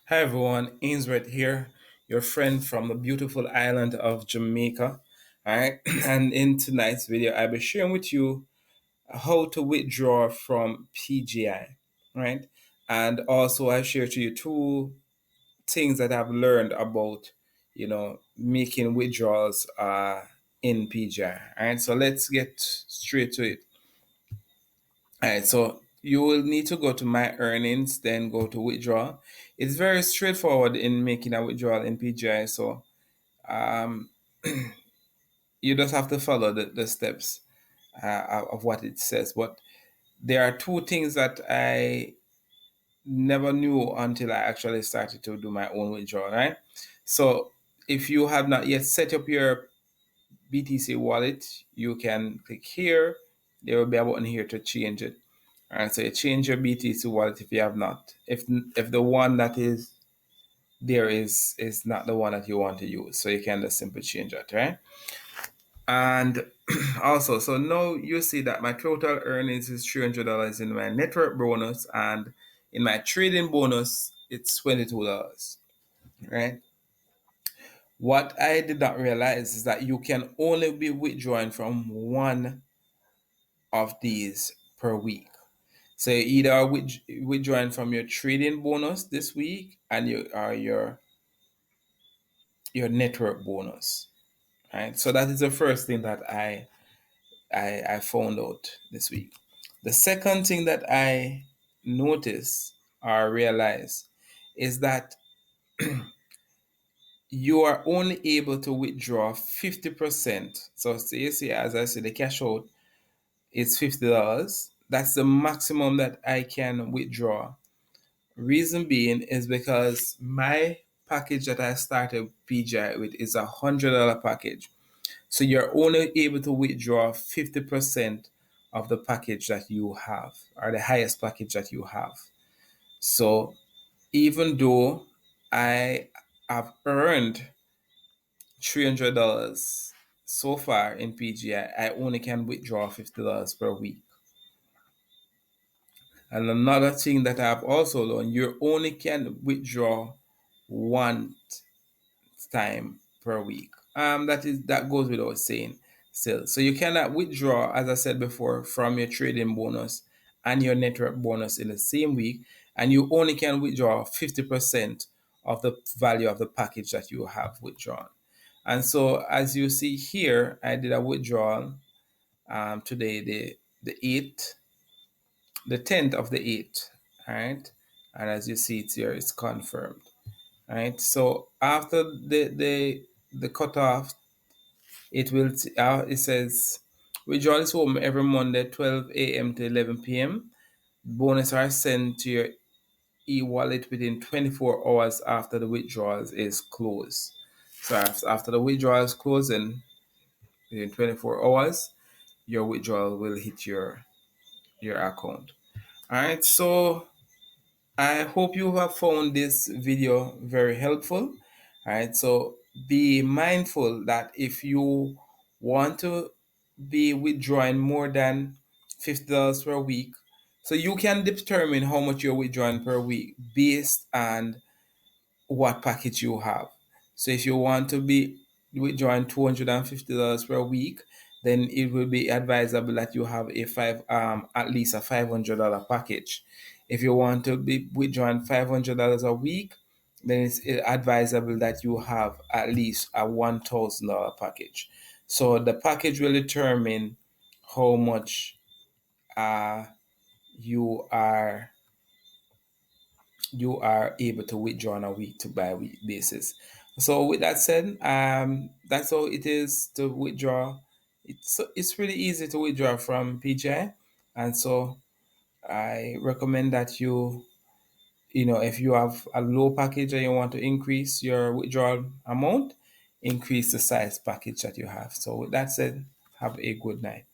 Hi everyone, Ainsworth here, your friend from the beautiful island of Jamaica. All right, and in tonight's video, I'll be sharing with you how to withdraw from PGI. Right, and also I share to you two things that I've learned about, making withdrawals in PGI. All right, so let's get straight to it. All right, so you will need to go to my earnings, then go to withdraw. It's very straightforward in making a withdrawal in PGI. So um, you just have to follow the steps of what it says. But there are two things that I never knew until I actually started to do my own withdrawal, right? So if you have not yet set up your BTC wallet, you can click here. There will be a button here to change it. And so you change your BTC wallet if you have not. If the one that is there is not the one that you want to use, so you can just simply change that, right? And also, so now you see that my total earnings is $300 in my network bonus, and in my trading bonus, it's $22, right? What I did not realize is that you can only be withdrawing from one of these per week. So you either withdrawing from your trading bonus this week and your network bonus, right? So that is the first thing that I found out this week. The second thing that I noticed or realized is that you are only able to withdraw 50%. So you see, as I said, the cash out is $50. That's the maximum that I can withdraw. Reason being is because my package that I started PGI with is $100 package. So you're only able to withdraw 50% of the package that you have, or the highest package that you have. So even though I have earned $300 so far in PGI, I only can withdraw $50 per week. And another thing that I've also learned, you only can withdraw one time per week. That goes without saying still. So you cannot withdraw, as I said before, from your trading bonus and your network bonus in the same week, and you only can withdraw 50% of the value of the package that you have withdrawn. And so as you see here, I did a withdrawal today, the 8th, the 10th of the 8th, right? And as you see it here, it's confirmed. Right. So after the cutoff, it says withdrawal is home every Monday 12 a.m. to 11 p.m. Bonus are sent to your e-wallet within 24 hours after the withdrawals is closed. So after the withdrawal is closing within 24 hours, your withdrawal will hit your account. All right. So I hope you have found this video very helpful. All right, so be mindful that if you want to be withdrawing more than $50 per week, so you can determine how much you're withdrawing per week based on what package you have. So if you want to be withdrawing $250 per week, then it will be advisable that you have a five at least a $500 package. If you want to be withdrawing $500 a week, then it's advisable that you have at least a $1,000 package. So the package will determine how much uh, you are able to withdraw on a week to by week basis. So with that said, that's how it is to withdraw. It's really easy to withdraw from PGI, and so I recommend that if you have a low package and you want to increase your withdrawal amount, increase the size package that you have. So with that said, have a good night.